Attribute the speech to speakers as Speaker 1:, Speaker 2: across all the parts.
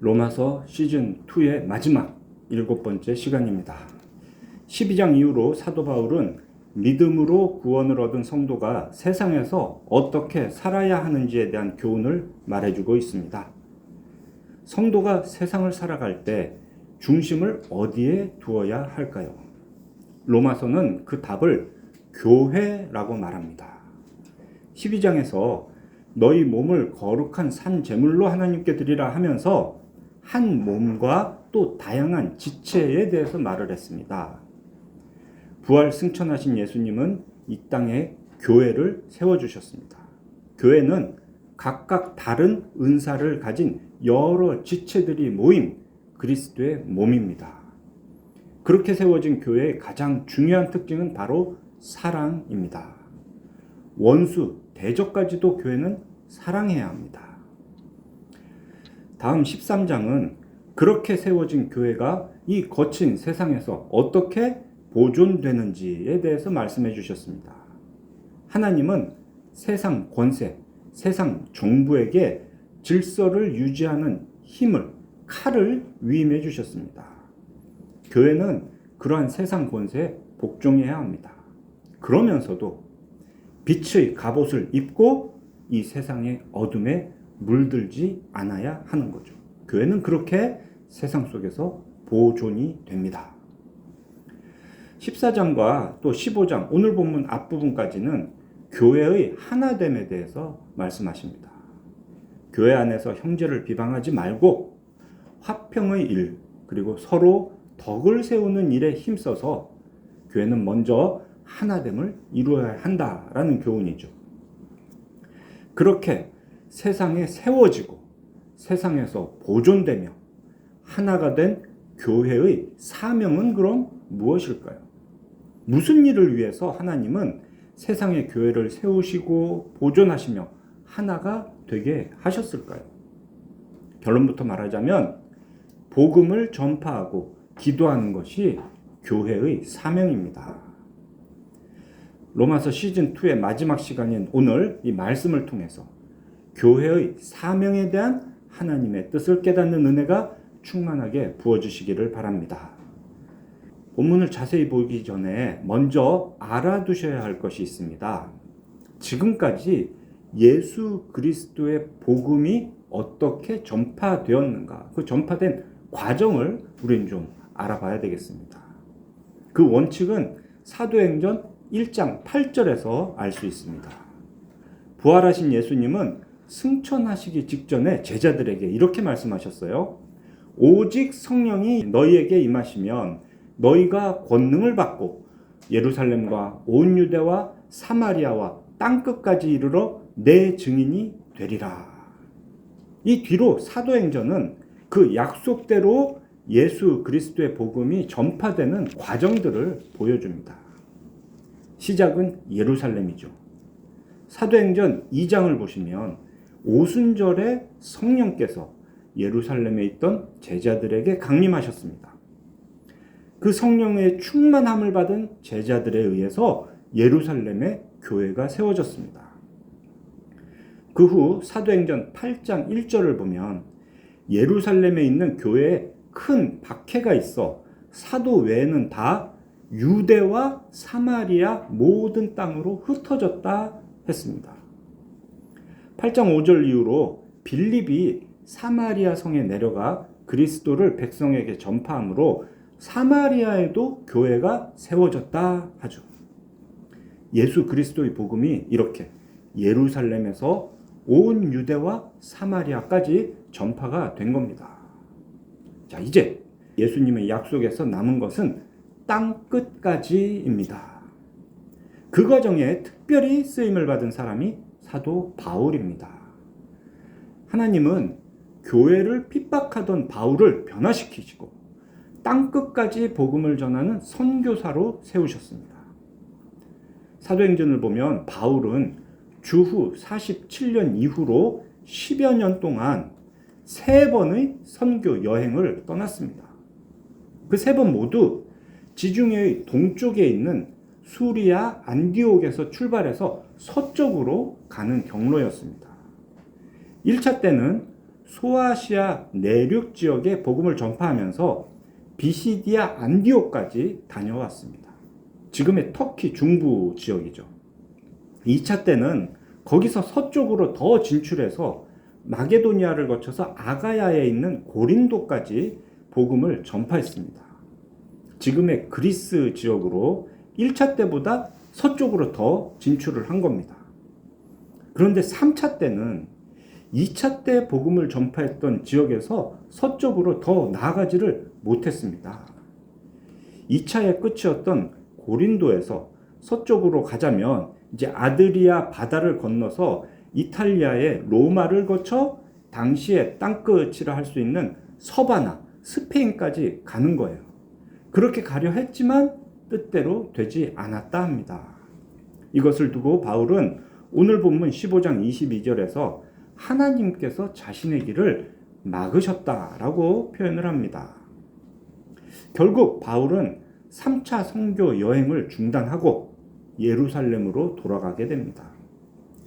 Speaker 1: 로마서 시즌2의 마지막 7번째 시간입니다. 12장 이후로 사도 바울은 믿음으로 구원을 얻은 성도가 세상에서 어떻게 살아야 하는지에 대한 교훈을 말해주고 있습니다. 성도가 세상을 살아갈 때 중심을 어디에 두어야 할까요? 로마서는 그 답을 교회라고 말합니다. 12장에서 너희 몸을 거룩한 산 제물로 하나님께 드리라 하면서 한 몸과 또 다양한 지체에 대해서 말을 했습니다. 부활 승천하신 예수님은 이 땅에 교회를 세워주셨습니다. 교회는 각각 다른 은사를 가진 여러 지체들이 모인 그리스도의 몸입니다. 그렇게 세워진 교회의 가장 중요한 특징은 바로 사랑입니다. 원수, 대적까지도 교회는 사랑해야 합니다. 다음 13장은 그렇게 세워진 교회가 이 거친 세상에서 어떻게 보존되는지에 대해서 말씀해 주셨습니다. 하나님은 세상 권세, 세상 정부에게 질서를 유지하는 힘을, 칼을 위임해 주셨습니다. 교회는 그러한 세상 권세에 복종해야 합니다. 그러면서도 빛의 갑옷을 입고 이 세상의 어둠에 물들지 않아야 하는 거죠. 교회는 그렇게 세상 속에서 보존이 됩니다. 14장과 또 15장 오늘 본문 앞부분까지는 교회의 하나됨에 대해서 말씀하십니다. 교회 안에서 형제를 비방하지 말고 화평의 일 그리고 서로 덕을 세우는 일에 힘써서 교회는 먼저 하나됨을 이루어야 한다라는 교훈이죠. 그렇게 세상에 세워지고 세상에서 보존되며 하나가 된 교회의 사명은 그럼 무엇일까요? 무슨 일을 위해서 하나님은 세상의 교회를 세우시고 보존하시며 하나가 되게 하셨을까요? 결론부터 말하자면 복음을 전파하고 기도하는 것이 교회의 사명입니다. 로마서 시즌2의 마지막 시간인 오늘 이 말씀을 통해서 교회의 사명에 대한 하나님의 뜻을 깨닫는 은혜가 충만하게 부어주시기를 바랍니다. 본문을 자세히 보기 전에 먼저 알아두셔야 할 것이 있습니다. 지금까지 예수 그리스도의 복음이 어떻게 전파되었는가, 그 전파된 과정을 우리는 좀 알아봐야 되겠습니다. 그 원칙은 사도행전 1장 8절에서 알 수 있습니다. 부활하신 예수님은 승천하시기 직전에 제자들에게 이렇게 말씀하셨어요. 오직 성령이 너희에게 임하시면 너희가 권능을 받고 예루살렘과 온 유대와 사마리아와 땅끝까지 이르러 내 증인이 되리라. 이 뒤로 사도행전은 그 약속대로 예수 그리스도의 복음이 전파되는 과정들을 보여줍니다. 시작은 예루살렘이죠. 사도행전 2장을 보시면 오순절에 성령께서 예루살렘에 있던 제자들에게 강림하셨습니다. 그 성령의 충만함을 받은 제자들에 의해서 예루살렘의 교회가 세워졌습니다. 그 후 사도행전 8장 1절을 보면 예루살렘에 있는 교회에 큰 박해가 있어 사도 외에는 다 유대와 사마리아 모든 땅으로 흩어졌다 했습니다. 8장 5절 이후로 빌립이 사마리아 성에 내려가 그리스도를 백성에게 전파함으로 사마리아에도 교회가 세워졌다 하죠. 예수 그리스도의 복음이 이렇게 예루살렘에서 온 유대와 사마리아까지 전파가 된 겁니다. 자, 이제 예수님의 약속에서 남은 것은 땅 끝까지입니다. 그 과정에 특별히 쓰임을 받은 사람이 사도 바울입니다. 하나님은 교회를 핍박하던 바울을 변화시키시고 땅 끝까지 복음을 전하는 선교사로 세우셨습니다. 사도행전을 보면 바울은 주후 47년 이후로 10여 년 동안 3번의 선교 여행을 떠났습니다. 그 3번 모두 지중해의 동쪽에 있는 수리아 안디옥에서 출발해서 서쪽으로 가는 경로였습니다. 1차 때는 소아시아 내륙 지역에 복음을 전파하면서 비시디아 안디옥까지 다녀왔습니다. 지금의 터키 중부 지역이죠. 2차 때는 거기서 서쪽으로 더 진출해서 마게도니아를 거쳐서 아가야에 있는 고린도까지 복음을 전파했습니다. 지금의 그리스 지역으로 1차 때보다 서쪽으로 더 진출을 한 겁니다. 그런데 3차 때는 2차 때 복음을 전파했던 지역에서 서쪽으로 더 나아가지를 못했습니다. 2차의 끝이었던 고린도에서 서쪽으로 가자면 이제 아드리아 바다를 건너서 이탈리아의 로마를 거쳐 당시에 땅끝이라 할 수 있는 서바나, 스페인까지 가는 거예요. 그렇게 가려 했지만 뜻대로 되지 않았다 합니다. 이것을 두고 바울은 오늘 본문 15장 22절에서 하나님께서 자신의 길을 막으셨다라고 표현을 합니다. 결국 바울은 3차 선교 여행을 중단하고 예루살렘으로 돌아가게 됩니다.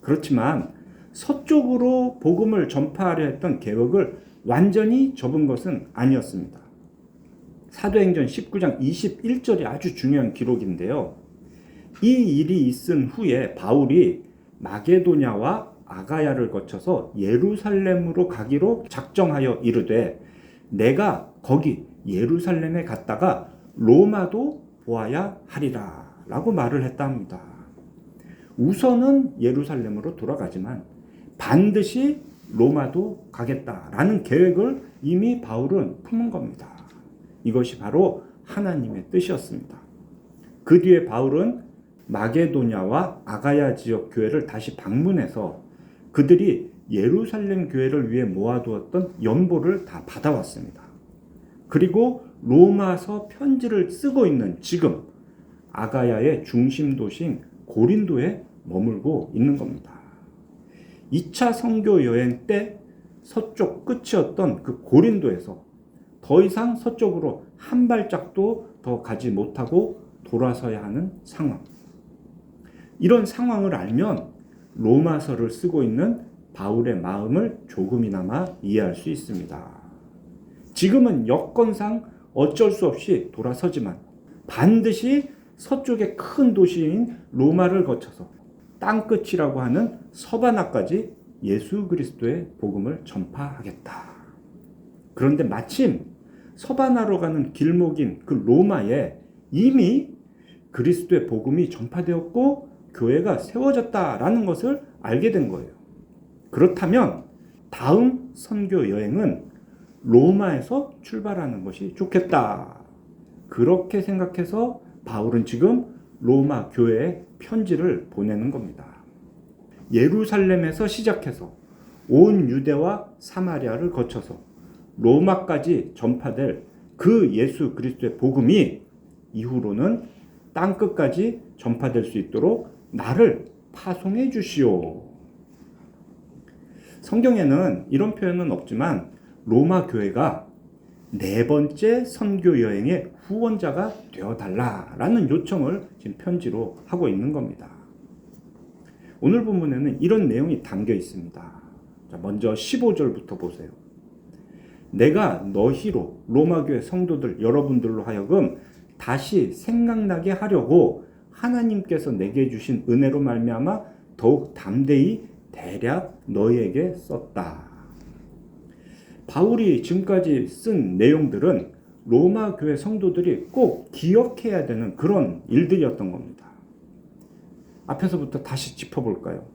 Speaker 1: 그렇지만 서쪽으로 복음을 전파하려 했던 계획을 완전히 접은 것은 아니었습니다. 사도행전 19장 21절이 아주 중요한 기록인데요. 이 일이 있은 후에 바울이 마게도냐와 아가야를 거쳐서 예루살렘으로 가기로 작정하여 이르되 내가 거기 예루살렘에 갔다가 로마도 보아야 하리라 라고 말을 했다 합니다. 우선은 예루살렘으로 돌아가지만 반드시 로마도 가겠다라는 계획을 이미 바울은 품은 겁니다. 이것이 바로 하나님의 뜻이었습니다. 그 뒤에 바울은 마게도냐와 아가야 지역 교회를 다시 방문해서 그들이 예루살렘 교회를 위해 모아두었던 연보를 다 받아왔습니다. 그리고 로마서 편지를 쓰고 있는 지금 아가야의 중심 도시인 고린도에 머물고 있는 겁니다. 2차 선교 여행 때 서쪽 끝이었던 그 고린도에서 더 이상 서쪽으로 한 발짝도 더 가지 못하고 돌아서야 하는 상황. 이런 상황을 알면 로마서를 쓰고 있는 바울의 마음을 조금이나마 이해할 수 있습니다. 지금은 여건상 어쩔 수 없이 돌아서지만 반드시 서쪽의 큰 도시인 로마를 거쳐서 땅끝이라고 하는 서바나까지 예수 그리스도의 복음을 전파하겠다. 그런데 마침 서바나로 가는 길목인 그 로마에 이미 그리스도의 복음이 전파되었고 교회가 세워졌다라는 것을 알게 된 거예요. 그렇다면 다음 선교 여행은 로마에서 출발하는 것이 좋겠다. 그렇게 생각해서 바울은 지금 로마 교회에 편지를 보내는 겁니다. 예루살렘에서 시작해서 온 유대와 사마리아를 거쳐서 로마까지 전파될 그 예수 그리스도의 복음이 이후로는 땅끝까지 전파될 수 있도록 나를 파송해 주시오. 성경에는 이런 표현은 없지만 로마 교회가 네 번째 선교 여행의 후원자가 되어달라라는 요청을 지금 편지로 하고 있는 겁니다. 오늘 본문에는 이런 내용이 담겨 있습니다. 자, 먼저 15절부터 보세요. 내가 너희로 로마 교회 성도들 여러분들로 하여금 다시 생각나게 하려고 하나님께서 내게 주신 은혜로 말미암아 더욱 담대히 대략 너희에게 썼다. 바울이 지금까지 쓴 내용들은 로마 교회 성도들이 꼭 기억해야 되는 그런 일들이었던 겁니다. 앞에서부터 다시 짚어볼까요?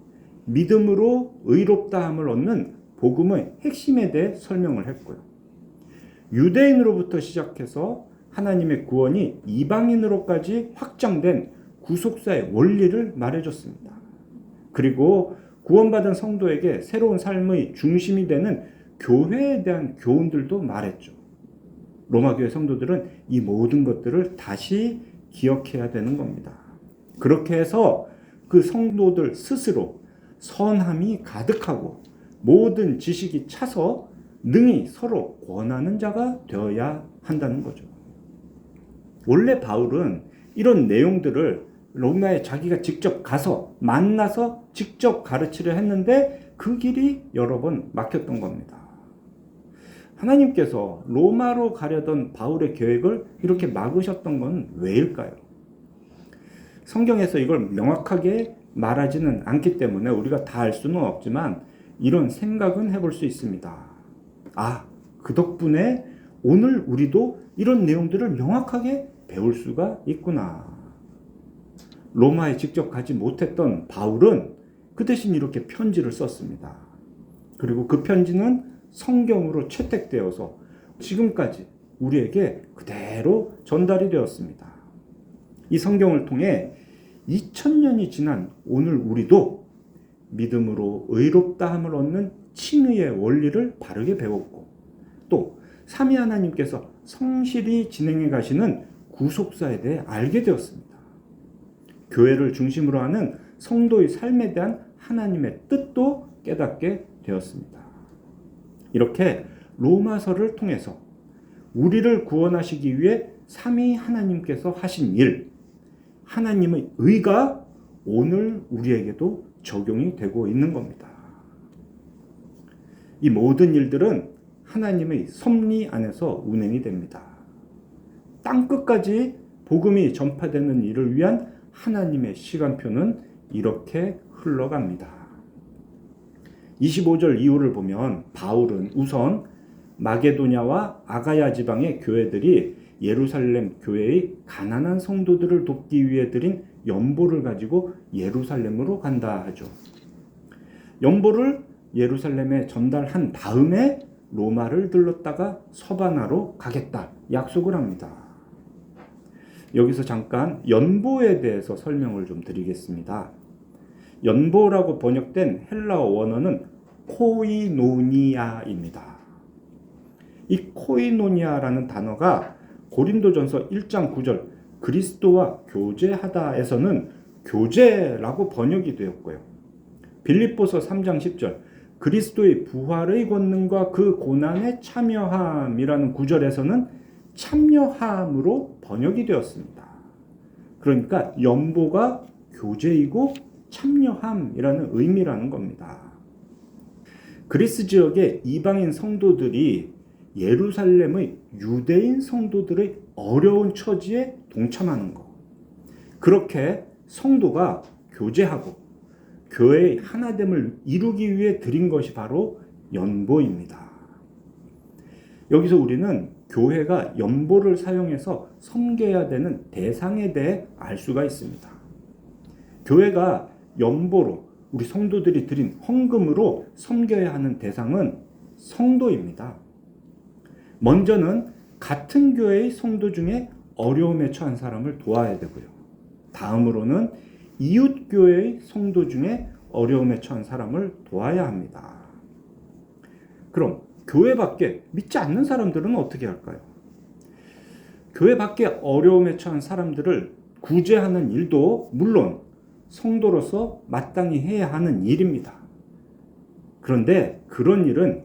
Speaker 1: 믿음으로 의롭다함을 얻는 복음의 핵심에 대해 설명을 했고요. 유대인으로부터 시작해서 하나님의 구원이 이방인으로까지 확장된 구속사의 원리를 말해줬습니다. 그리고 구원받은 성도에게 새로운 삶의 중심이 되는 교회에 대한 교훈들도 말했죠. 로마교회 성도들은 이 모든 것들을 다시 기억해야 되는 겁니다. 그렇게 해서 그 성도들 스스로 선함이 가득하고 모든 지식이 차서 능히 서로 권하는 자가 되어야 한다는 거죠. 원래 바울은 이런 내용들을 로마에 자기가 직접 가서 만나서 직접 가르치려 했는데 그 길이 여러 번 막혔던 겁니다. 하나님께서 로마로 가려던 바울의 계획을 이렇게 막으셨던 건 왜일까요? 성경에서 이걸 명확하게 말하지는 않기 때문에 우리가 다 알 수는 없지만 이런 생각은 해볼 수 있습니다. 아, 그 덕분에 오늘 우리도 이런 내용들을 명확하게 배울 수가 있구나. 로마에 직접 가지 못했던 바울은 그 대신 이렇게 편지를 썼습니다. 그리고 그 편지는 성경으로 채택되어서 지금까지 우리에게 그대로 전달이 되었습니다. 이 성경을 통해 2000년이 지난 오늘 우리도 믿음으로 의롭다함을 얻는 칭의의 원리를 바르게 배웠고 또 삼위 하나님께서 성실히 진행해 가시는 구속사에 대해 알게 되었습니다. 교회를 중심으로 하는 성도의 삶에 대한 하나님의 뜻도 깨닫게 되었습니다. 이렇게 로마서를 통해서 우리를 구원하시기 위해 삼위 하나님께서 하신 일, 하나님의 의가 오늘 우리에게도 적용이 되고 있는 겁니다. 이 모든 일들은 하나님의 섭리 안에서 운행이 됩니다. 땅끝까지 복음이 전파되는 일을 위한 하나님의 시간표는 이렇게 흘러갑니다. 25절 이후를 보면 바울은 우선 마게도냐와 아가야 지방의 교회들이 예루살렘 교회의 가난한 성도들을 돕기 위해 드린 연보를 가지고 예루살렘으로 간다 하죠. 연보를 예루살렘에 전달한 다음에 로마를 들렀다가 서바나로 가겠다 약속을 합니다. 여기서 잠깐 연보에 대해서 설명을 좀 드리겠습니다. 연보라고 번역된 헬라어 원어는 코이노니아입니다. 이 코이노니아라는 단어가 고린도전서 1장 9절 그리스도와 교제하다에서는 교제라고 번역이 되었고요. 빌립보서 3장 10절 그리스도의 부활의 권능과 그 고난에 참여함이라는 구절에서는 참여함으로 번역이 되었습니다. 그러니까 연보가 교제이고 참여함이라는 의미라는 겁니다. 그리스 지역의 이방인 성도들이 예루살렘의 유대인 성도들의 어려운 처지에 동참하는 것. 그렇게 성도가 교제하고 교회의 하나됨을 이루기 위해 드린 것이 바로 연보입니다. 여기서 우리는 교회가 연보를 사용해서 섬겨야 되는 대상에 대해 알 수가 있습니다. 교회가 연보로 우리 성도들이 드린 헌금으로 섬겨야 하는 대상은 성도입니다. 먼저는 같은 교회의 성도 중에 어려움에 처한 사람을 도와야 되고요. 다음으로는 이웃 교회의 성도 중에 어려움에 처한 사람을 도와야 합니다. 그럼 교회 밖에 믿지 않는 사람들은 어떻게 할까요? 교회 밖에 어려움에 처한 사람들을 구제하는 일도 물론 성도로서 마땅히 해야 하는 일입니다. 그런데 그런 일은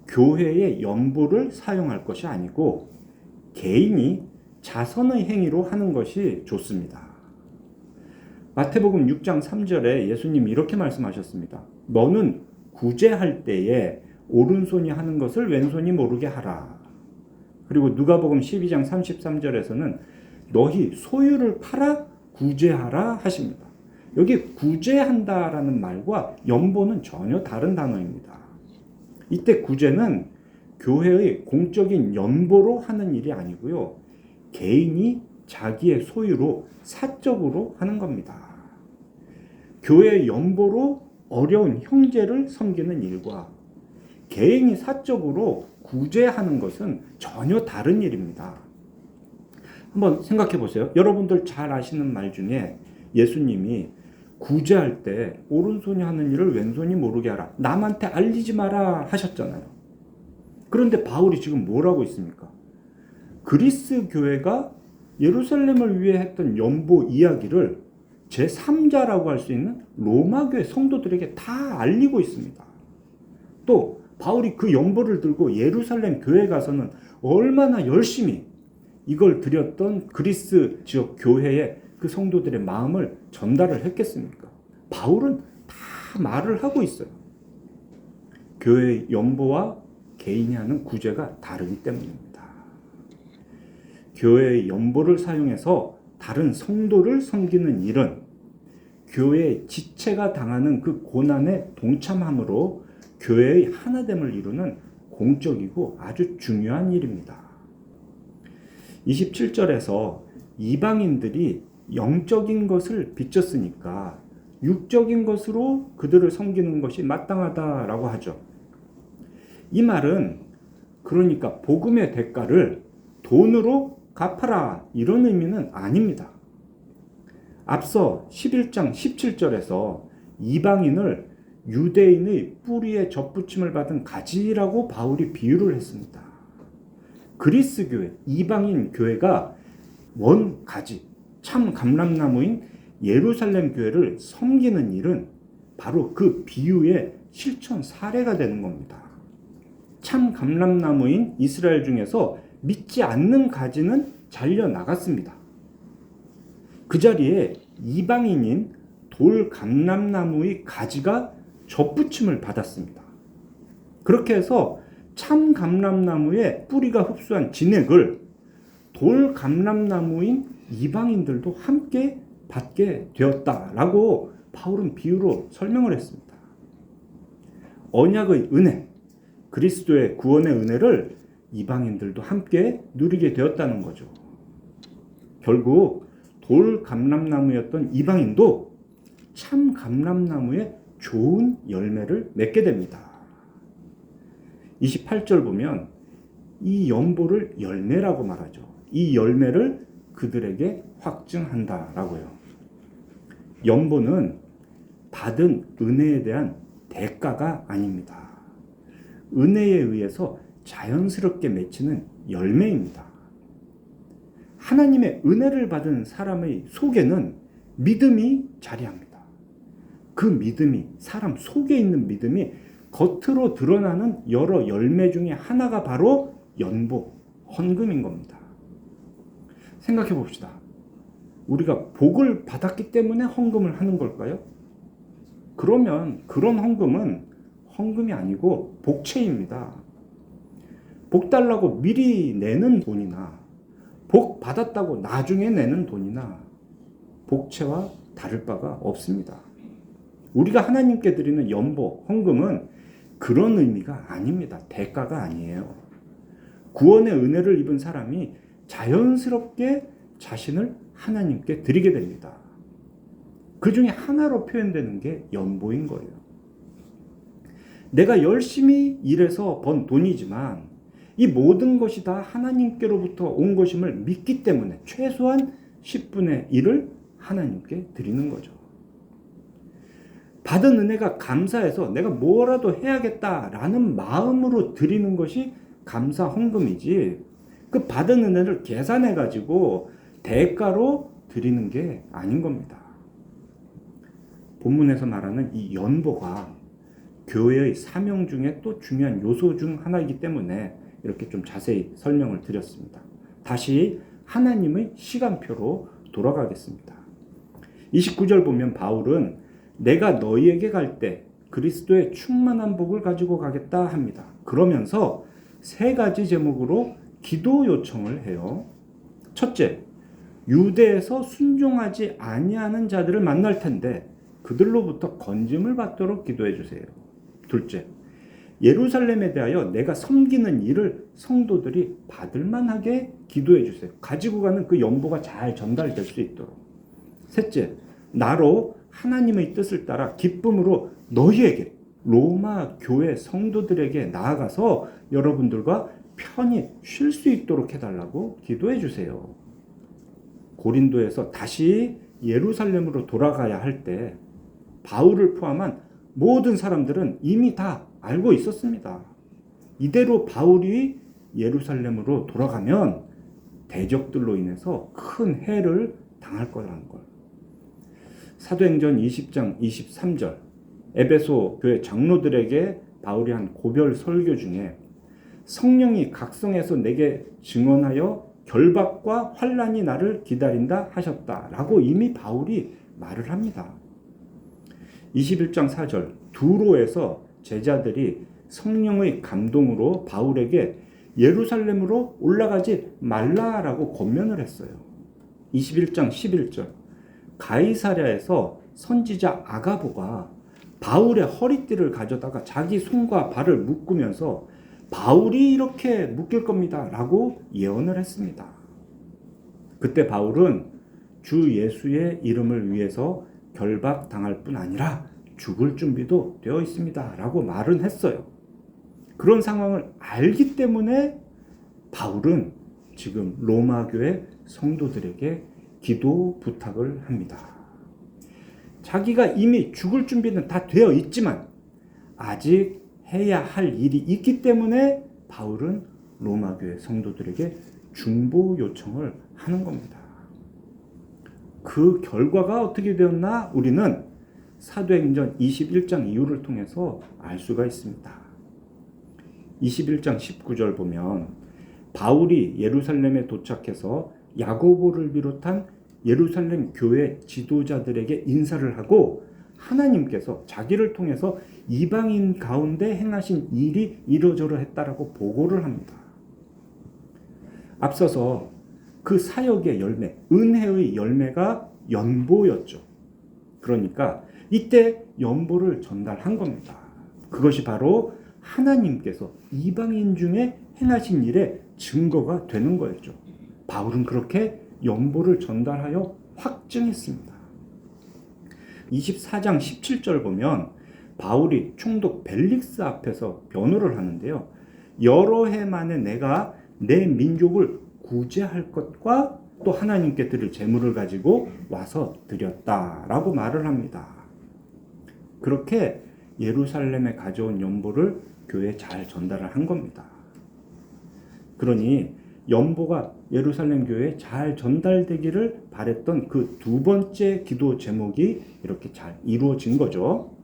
Speaker 1: 교회의 연보를 사용할 것이 아니고 개인이 자선의 행위로 하는 것이 좋습니다. 마태복음 6장 3절에 예수님이 이렇게 말씀하셨습니다. 너는 구제할 때에 오른손이 하는 것을 왼손이 모르게 하라. 그리고 누가복음 12장 33절에서는 너희 소유를 팔아 구제하라 하십니다. 여기 구제한다라는 말과 연보는 전혀 다른 단어입니다. 이때 구제는 교회의 공적인 연보로 하는 일이 아니고요. 개인이 자기의 소유로 사적으로 하는 겁니다. 교회의 연보로 어려운 형제를 섬기는 일과 개인이 사적으로 구제하는 것은 전혀 다른 일입니다. 한번 생각해 보세요. 여러분들 잘 아시는 말 중에 예수님이 구제할 때 오른손이 하는 일을 왼손이 모르게 하라. 남한테 알리지 마라 하셨잖아요. 그런데 바울이 지금 뭐라고 있습니까? 그리스 교회가 예루살렘을 위해 했던 연보 이야기를 제3자라고 할 수 있는 로마 교회 성도들에게 다 알리고 있습니다. 또 바울이 그 연보를 들고 예루살렘 교회에 가서는 얼마나 열심히 이걸 드렸던 그리스 지역 교회의 그 성도들의 마음을 전달을 했겠습니까? 바울은 다 말을 하고 있어요. 교회의 연보와 개인이 하는 구제가 다르기 때문입니다. 교회의 연보를 사용해서 다른 성도를 섬기는 일은 교회의 지체가 당하는 그 고난에 동참함으로 교회의 하나됨을 이루는 공적이고 아주 중요한 일입니다. 27절에서 이방인들이 영적인 것을 비쳤으니까 육적인 것으로 그들을 섬기는 것이 마땅하다라고 하죠. 이 말은 그러니까 복음의 대가를 돈으로 갚아라 이런 의미는 아닙니다. 앞서 11장 17절에서 이방인을 유대인의 뿌리에 접붙임을 받은 가지라고 바울이 비유를 했습니다. 그리스 교회, 이방인 교회가 원 가지, 참 감람나무인 예루살렘 교회를 섬기는 일은 바로 그 비유의 실천 사례가 되는 겁니다. 참 감람나무인 이스라엘 중에서 믿지 않는 가지는 잘려 나갔습니다. 그 자리에 이방인인 돌 감람나무의 가지가 접붙임을 받았습니다. 그렇게 해서 참 감람나무의 뿌리가 흡수한 진액을 돌 감람나무인 이방인들도 함께 받게 되었다라고 바울은 비유로 설명을 했습니다. 언약의 은혜, 그리스도의 구원의 은혜를 이방인들도 함께 누리게 되었다는 거죠. 결국 돌 감람나무였던 이방인도 참 감람나무의 좋은 열매를 맺게 됩니다. 28절 보면 이 연보를 열매라고 말하죠. 이 열매를 그들에게 확증한다라고요. 연보는 받은 은혜에 대한 대가가 아닙니다. 은혜에 의해서 자연스럽게 맺히는 열매입니다. 하나님의 은혜를 받은 사람의 속에는 믿음이 자리합니다. 그 믿음이, 사람 속에 있는 믿음이 겉으로 드러나는 여러 열매 중에 하나가 바로 연보, 헌금인 겁니다. 생각해 봅시다. 우리가 복을 받았기 때문에 헌금을 하는 걸까요? 그러면 그런 헌금은 헌금이 아니고 복채입니다. 복 달라고 미리 내는 돈이나 복 받았다고 나중에 내는 돈이나 복채와 다를 바가 없습니다. 우리가 하나님께 드리는 연보, 헌금은 그런 의미가 아닙니다. 대가가 아니에요. 구원의 은혜를 입은 사람이 자연스럽게 자신을 하나님께 드리게 됩니다. 그 중에 하나로 표현되는 게 연보인 거예요. 내가 열심히 일해서 번 돈이지만 이 모든 것이 다 하나님께로부터 온 것임을 믿기 때문에 최소한 10분의 1을 하나님께 드리는 거죠. 받은 은혜가 감사해서 내가 뭐라도 해야겠다라는 마음으로 드리는 것이 감사 헌금이지, 그 받은 은혜를 계산해 가지고 대가로 드리는 게 아닌 겁니다. 본문에서 말하는 이 연보가 교회의 사명 중에 또 중요한 요소 중 하나이기 때문에 이렇게 좀 자세히 설명을 드렸습니다. 다시 하나님의 시간표로 돌아가겠습니다. 29절 보면 바울은 내가 너희에게 갈 때 그리스도의 충만한 복을 가지고 가겠다 합니다. 그러면서 세 가지 제목으로 기도 요청을 해요. 첫째, 유대에서 순종하지 아니하는 자들을 만날 텐데 그들로부터 건짐을 받도록 기도해 주세요. 둘째, 예루살렘에 대하여 내가 섬기는 일을 성도들이 받을 만하게 기도해 주세요. 가지고 가는 그 연보가 잘 전달될 수 있도록. 셋째, 나로 하나님의 뜻을 따라 기쁨으로 너희에게, 로마 교회 성도들에게 나아가서 여러분들과 편히 쉴 수 있도록 해달라고 기도해 주세요. 고린도에서 다시 예루살렘으로 돌아가야 할 때 바울을 포함한 모든 사람들은 이미 다 알고 있었습니다. 이대로 바울이 예루살렘으로 돌아가면 대적들로 인해서 큰 해를 당할 거라는 걸. 사도행전 20장 23절 에베소 교회 장로들에게 바울이 한 고별 설교 중에 성령이 각성해서 내게 증언하여 결박과 환난이 나를 기다린다 하셨다라고 이미 바울이 말을 합니다. 21장 4절 두로에서 제자들이 성령의 감동으로 바울에게 예루살렘으로 올라가지 말라라고 권면을 했어요. 21장 11절. 가이사랴에서 선지자 아가보가 바울의 허리띠를 가져다가 자기 손과 발을 묶으면서 바울이 이렇게 묶일 겁니다 라고 예언을 했습니다. 그때 바울은 주 예수의 이름을 위해서 결박당할 뿐 아니라 죽을 준비도 되어 있습니다 라고 말은 했어요. 그런 상황을 알기 때문에 바울은 지금 로마 교회 성도들에게 기도 부탁을 합니다. 자기가 이미 죽을 준비는 다 되어 있지만 아직 해야 할 일이 있기 때문에 바울은 로마 교회 성도들에게 중보 요청을 하는 겁니다. 그 결과가 어떻게 되었나 우리는 사도행전 21장 이후를 통해서 알 수가 있습니다. 21장 19절 보면 바울이 예루살렘에 도착해서 야고보를 비롯한 예루살렘 교회 지도자들에게 인사를 하고 하나님께서 자기를 통해서 이방인 가운데 행하신 일이 이러저러 했다라고 보고를 합니다. 앞서서 그 사역의 열매, 은혜의 열매가 연보였죠. 그러니까 이때 연보를 전달한 겁니다. 그것이 바로 하나님께서 이방인 중에 행하신 일의 증거가 되는 거였죠. 바울은 그렇게 연보를 전달하여 확증했습니다. 24장 17절 보면 바울이 총독 벨릭스 앞에서 변호를 하는데요. 여러 해 만에 내가 내 민족을 구제할 것과 또 하나님께 드릴 재물을 가지고 와서 드렸다라고 말을 합니다. 그렇게 예루살렘에 가져온 연보를 교회에 잘 전달을 한 겁니다. 그러니 연보가 예루살렘 교회에 잘 전달되기를 바랬던 그 두 번째 기도 제목이 이렇게 잘 이루어진 거죠.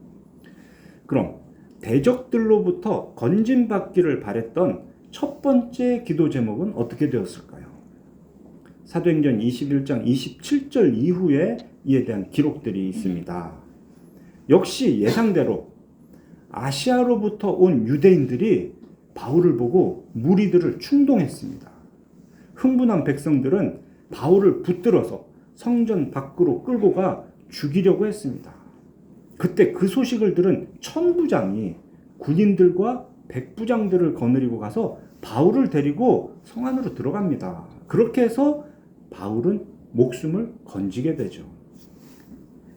Speaker 1: 그럼 대적들로부터 건진받기를 바랬던 첫 번째 기도 제목은 어떻게 되었을까요? 사도행전 21장 27절 이후에 이에 대한 기록들이 있습니다. 역시 예상대로 아시아로부터 온 유대인들이 바울을 보고 무리들을 충동했습니다. 흥분한 백성들은 바울을 붙들어서 성전 밖으로 끌고 가 죽이려고 했습니다. 그때 그 소식을 들은 천부장이 군인들과 백부장들을 거느리고 가서 바울을 데리고 성 안으로 들어갑니다. 그렇게 해서 바울은 목숨을 건지게 되죠.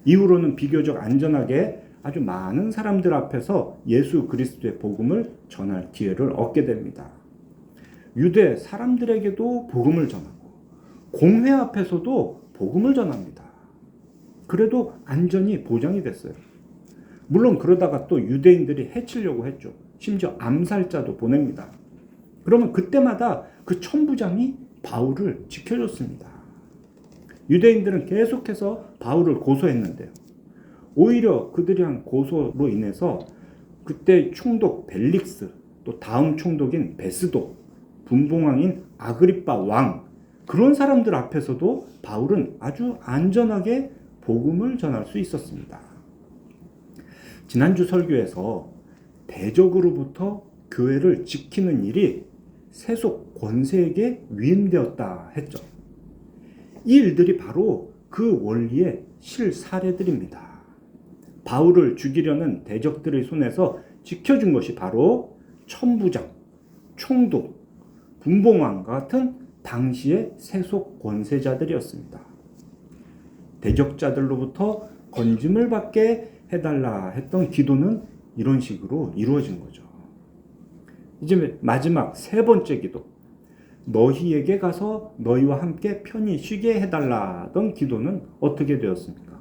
Speaker 1: 이후로는 비교적 안전하게 아주 많은 사람들 앞에서 예수 그리스도의 복음을 전할 기회를 얻게 됩니다. 유대 사람들에게도 복음을 전하고 공회 앞에서도 복음을 전합니다. 그래도 안전이 보장이 됐어요. 물론 그러다가 또 유대인들이 해치려고 했죠. 심지어 암살자도 보냅니다. 그러면 그때마다 그 천부장이 바울을 지켜줬습니다. 유대인들은 계속해서 바울을 고소했는데요. 오히려 그들이 한 고소로 인해서 그때 총독 벨릭스, 또 다음 총독인 베스도, 분봉왕인 아그리빠 왕, 그런 사람들 앞에서도 바울은 아주 안전하게 복음을 전할 수 있었습니다. 지난주 설교에서 대적으로부터 교회를 지키는 일이 세속 권세에게 위임되었다 했죠. 이 일들이 바로 그 원리의 실사례들입니다. 바울을 죽이려는 대적들의 손에서 지켜준 것이 바로 천부장, 총독, 분봉왕 같은 당시의 세속 권세자들이었습니다. 대적자들로부터 건짐을 받게 해달라 했던 기도는 이런 식으로 이루어진 거죠. 이제 마지막 세 번째 기도, 너희에게 가서 너희와 함께 편히 쉬게 해달라던 기도는 어떻게 되었습니까?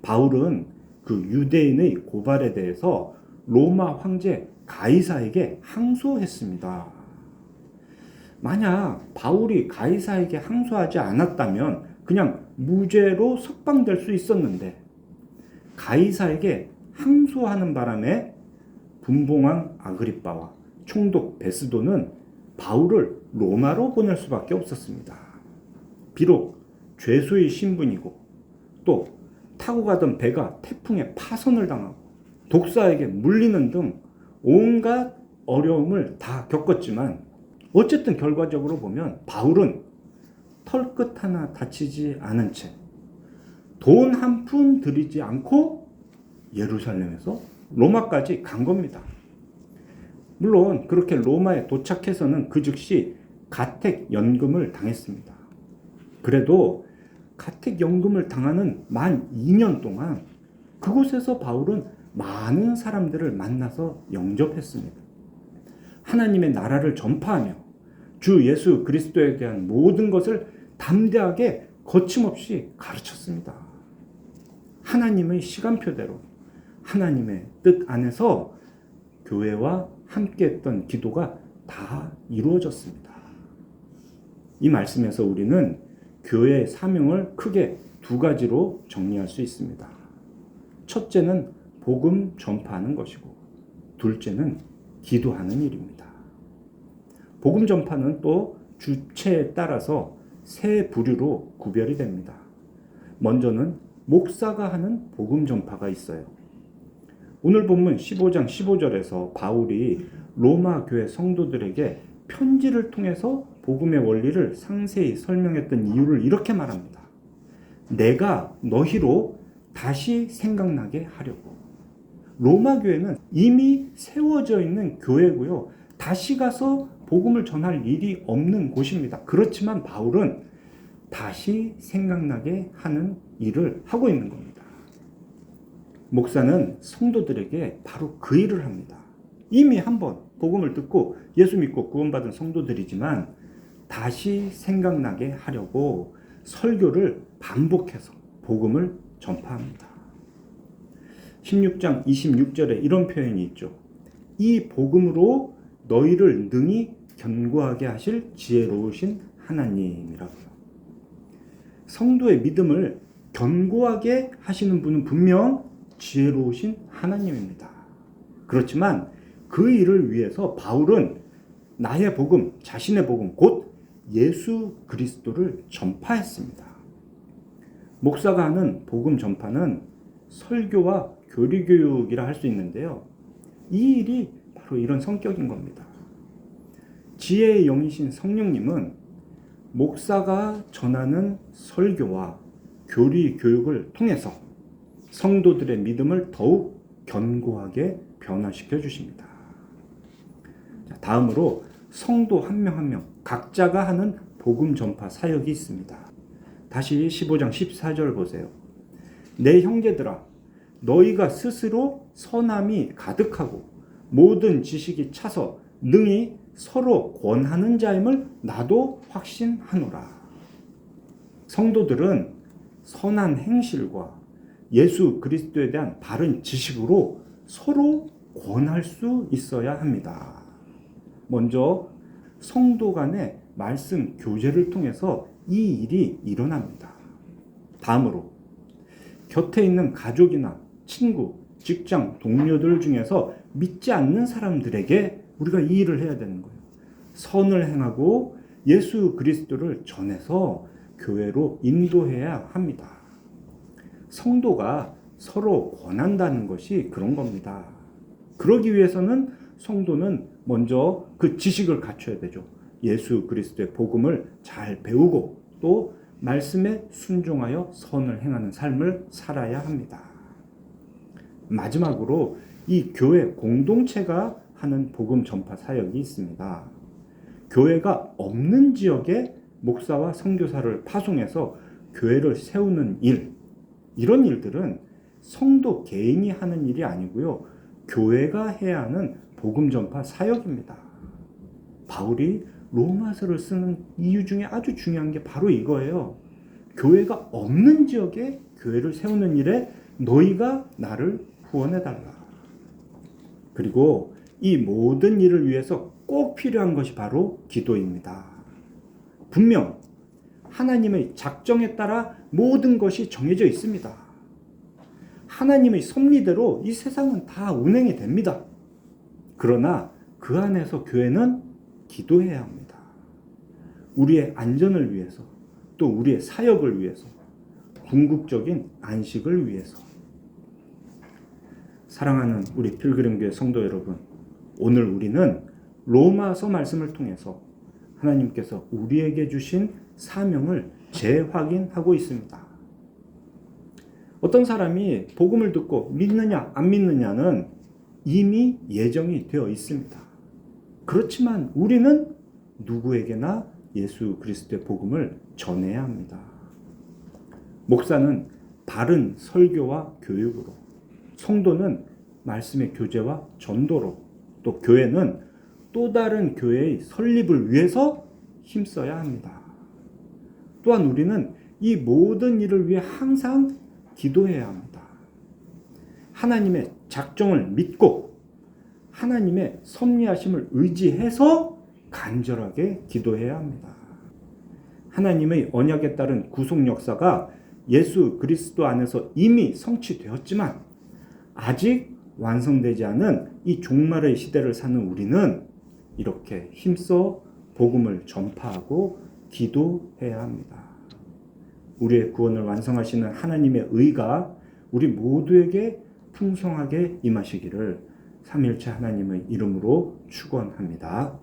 Speaker 1: 바울은 그 유대인의 고발에 대해서 로마 황제 가이사에게 항소했습니다. 만약 바울이 가이사에게 항소하지 않았다면 그냥 무죄로 석방될 수 있었는데 가이사에게 항소하는 바람에 분봉왕 아그리빠와 총독 베스도는 바울을 로마로 보낼 수밖에 없었습니다. 비록 죄수의 신분이고 또 타고 가던 배가 태풍에 파손을 당하고 독사에게 물리는 등 온갖 어려움을 다 겪었지만 어쨌든 결과적으로 보면 바울은 털끝 하나 다치지 않은 채 돈 한 푼 들이지 않고 예루살렘에서 로마까지 간 겁니다. 물론 그렇게 로마에 도착해서는 그 즉시 가택연금을 당했습니다. 그래도 가택연금을 당하는 만 2년 동안 그곳에서 바울은 많은 사람들을 만나서 영접했습니다. 하나님의 나라를 전파하며 주 예수 그리스도에 대한 모든 것을 담대하게 거침없이 가르쳤습니다. 하나님의 시간표대로 하나님의 뜻 안에서 교회와 함께했던 기도가 다 이루어졌습니다. 이 말씀에서 우리는 교회의 사명을 크게 두 가지로 정리할 수 있습니다. 첫째는 복음 전파하는 것이고 둘째는 기도하는 일입니다. 복음 전파는 또 주체에 따라서 세 부류로 구별이 됩니다. 먼저는 목사가 하는 복음 전파가 있어요. 오늘 본문 15장 15절에서 바울이 로마 교회 성도들에게 편지를 통해서 복음의 원리를 상세히 설명했던 이유를 이렇게 말합니다. 내가 너희로 다시 생각나게 하려고. 로마 교회는 이미 세워져 있는 교회고요. 다시 가서 복음을 전할 일이 없는 곳입니다. 그렇지만 바울은 다시 생각나게 하는 일을 하고 있는 겁니다. 목사는 성도들에게 바로 그 일을 합니다. 이미 한번 복음을 듣고 예수 믿고 구원받은 성도들이지만 다시 생각나게 하려고 설교를 반복해서 복음을 전파합니다. 16장 26절에 이런 표현이 있죠. 이 복음으로 너희를 능히 견고하게 하실 지혜로우신 하나님이라고요. 성도의 믿음을 견고하게 하시는 분은 분명 지혜로우신 하나님입니다. 그렇지만 그 일을 위해서 바울은 나의 복음, 자신의 복음, 곧 예수 그리스도를 전파했습니다. 목사가 하는 복음 전파는 설교와 교리교육이라 할 수 있는데요. 이 일이 바로 이런 성격인 겁니다. 지혜의 영이신 성령님은 목사가 전하는 설교와 교리 교육을 통해서 성도들의 믿음을 더욱 견고하게 변화시켜 주십니다. 다음으로 성도 한 명 한 명 각자가 하는 복음 전파 사역이 있습니다. 다시 15장 14절 보세요. 내 형제들아 너희가 스스로 선함이 가득하고 모든 지식이 차서 능히 서로 권하는 자임을 나도 확신하노라. 성도들은 선한 행실과 예수 그리스도에 대한 바른 지식으로 서로 권할 수 있어야 합니다. 먼저 성도 간의 말씀 교제를 통해서 이 일이 일어납니다. 다음으로 곁에 있는 가족이나 친구, 직장, 동료들 중에서 믿지 않는 사람들에게 우리가 이 일을 해야 되는 거예요. 선을 행하고 예수 그리스도를 전해서 교회로 인도해야 합니다. 성도가 서로 권한다는 것이 그런 겁니다. 그러기 위해서는 성도는 먼저 그 지식을 갖춰야 되죠. 예수 그리스도의 복음을 잘 배우고 또 말씀에 순종하여 선을 행하는 삶을 살아야 합니다. 마지막으로 이 교회 공동체가 하는 복음 전파 사역이 있습니다. 교회가 없는 지역에 목사와 선교사를 파송해서 교회를 세우는 일, 이런 일들은 성도 개인이 하는 일이 아니고요. 교회가 해야 하는 복음 전파 사역입니다. 바울이 로마서를 쓰는 이유 중에 아주 중요한 게 바로 이거예요. 교회가 없는 지역에 교회를 세우는 일에 너희가 나를 후원해달라. 그리고 이 모든 일을 위해서 꼭 필요한 것이 바로 기도입니다. 분명 하나님의 작정에 따라 모든 것이 정해져 있습니다. 하나님의 섭리대로 이 세상은 다 운행이 됩니다. 그러나 그 안에서 교회는 기도해야 합니다. 우리의 안전을 위해서, 또 우리의 사역을 위해서, 궁극적인 안식을 위해서. 사랑하는 우리 필그림교회 성도 여러분, 오늘 우리는 로마서 말씀을 통해서 하나님께서 우리에게 주신 사명을 재확인하고 있습니다. 어떤 사람이 복음을 듣고 믿느냐 안 믿느냐는 이미 예정이 되어 있습니다. 그렇지만 우리는 누구에게나 예수 그리스도의 복음을 전해야 합니다. 목사는 바른 설교와 교육으로, 성도는 말씀의 교제와 전도로, 또 교회는 또 다른 교회의 설립을 위해서 힘써야 합니다. 또한 우리는 이 모든 일을 위해 항상 기도해야 합니다. 하나님의 작정을 믿고 하나님의 섭리하심을 의지해서 간절하게 기도해야 합니다. 하나님의 언약에 따른 구속 역사가 예수 그리스도 안에서 이미 성취되었지만 아직 완성되지 않은 이 종말의 시대를 사는 우리는 이렇게 힘써 복음을 전파하고 기도해야 합니다. 우리의 구원을 완성하시는 하나님의 의가 우리 모두에게 풍성하게 임하시기를 삼위일체 하나님의 이름으로 축원합니다.